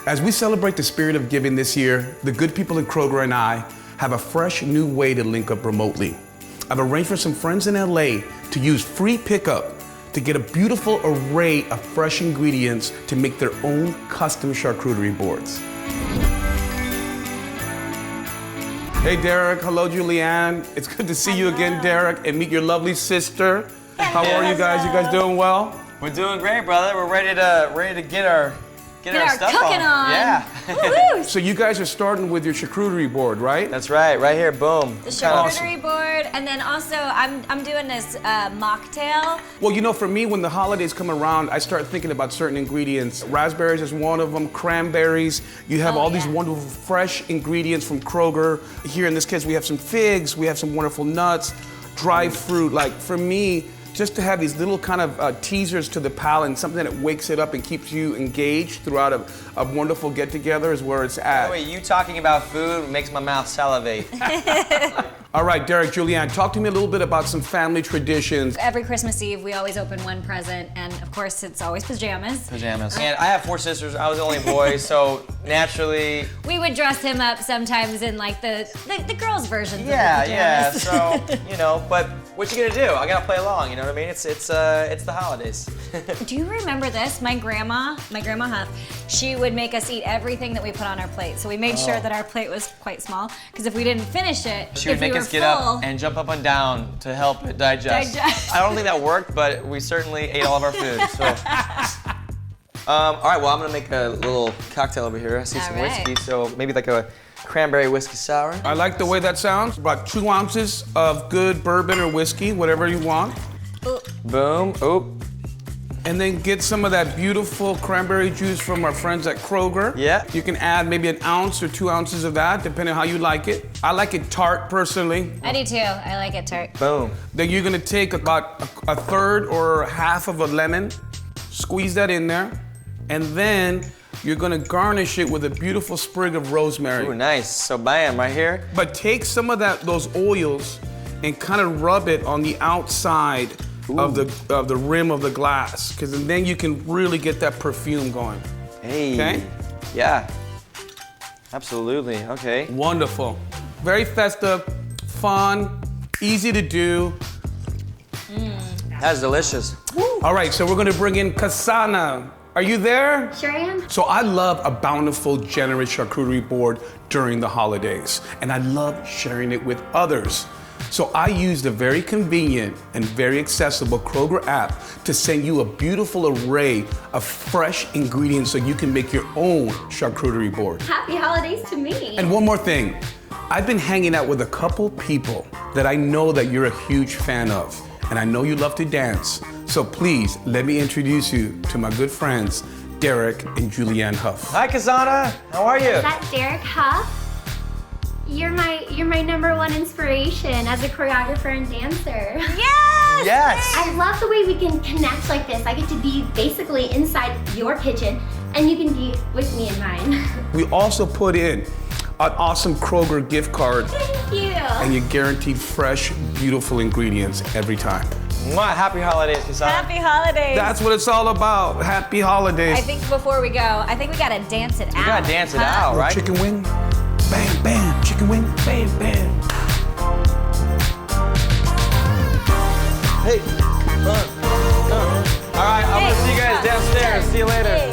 As we celebrate the spirit of giving this year, the good people at Kroger and I have a fresh new way to link up remotely. I've arranged for some friends in LA to use free pickup to get a beautiful array of fresh ingredients to make their own custom charcuterie boards. Hey Derek, hello Julianne. It's good to see you again, Derek, and meet your lovely sister. How are you guys? You guys doing well? We're doing great, brother. We're ready to get our stuff cooking on. Yeah. So you guys are starting with your charcuterie board, right? That's right here, boom. The charcuterie board, and then also I'm doing this mocktail. Well, you know, for me, when the holidays come around, I start thinking about certain ingredients. Raspberries is one of them, cranberries. You have all these wonderful fresh ingredients from Kroger. Here in this case, we have some figs, we have some wonderful nuts, dried fruit. Like for me, just to have these little kind of teasers to the palate, something that wakes it up and keeps you engaged throughout a wonderful get-together is where it's at. Wait, you talking about food makes my mouth salivate. All right, Derek, Julianne, talk to me a little bit about some family traditions. Every Christmas Eve, we always open one present, and of course, it's always pajamas. Pajamas. And I have 4 sisters. I was the only boy, so naturally. We would dress him up sometimes in like the girls' versions of the Yeah. pajamas. So but what you gonna do? I gotta play along. You know what I mean? It's the holidays. Do you remember this? My grandma Hough, she would make us eat everything that we put on our plate. So we made sure that our plate was quite small, because if we didn't finish it, She would make us get up and jump up and down to help it digest. I don't think that worked, but we certainly ate all of our food. So. All right, well, I'm gonna make a little cocktail over here. I see some whiskey, so maybe like a cranberry whiskey sour. I like the way that sounds. About 2 ounces of good bourbon or whiskey, whatever you want. Boom. Oh. And then get some of that beautiful cranberry juice from our friends at Kroger. Yeah. You can add maybe 1 ounce or 2 ounces of that, depending on how you like it. I like it tart, personally. I do too. I like it tart. Boom. Then you're gonna take about a third or half of a lemon, squeeze that in there, and then you're gonna garnish it with a beautiful sprig of rosemary. Ooh, nice. So bam, right here. But take some of those oils and kind of rub it on the outside of the rim of the glass, because then you can really get that perfume going. Hey. Okay? Yeah. Absolutely. Okay. Wonderful. Very festive, fun, easy to do. That's delicious. All right, so we're gonna bring in Kasana. Are you there? Sure am. So I love a bountiful, generous charcuterie board during the holidays, and I love sharing it with others. So I used a very convenient and very accessible Kroger app to send you a beautiful array of fresh ingredients so you can make your own charcuterie board. Happy holidays to me. And one more thing, I've been hanging out with a couple people that I know that you're a huge fan of, and I know you love to dance. So please, let me introduce you to my good friends, Derek and Julianne Hough. Hi, Kazana. How are you? Is that Derek Hough? You're my number one inspiration as a choreographer and dancer. Yes! Yes. I love the way we can connect like this. I get to be basically inside your kitchen, and you can be with me in mine. We also put in an awesome Kroger gift card, Thank you. and you're guaranteed fresh, beautiful ingredients every time. Mwah. Happy holidays, Kazana. Happy holidays. That's what it's all about. Happy holidays. I think before we go, I think we gotta dance it out. You gotta dance it out, right? Chicken wing, bam, bam. Chicken wing, bam, bam. Hey. All right, I'm gonna see you guys downstairs. See you later. Hey.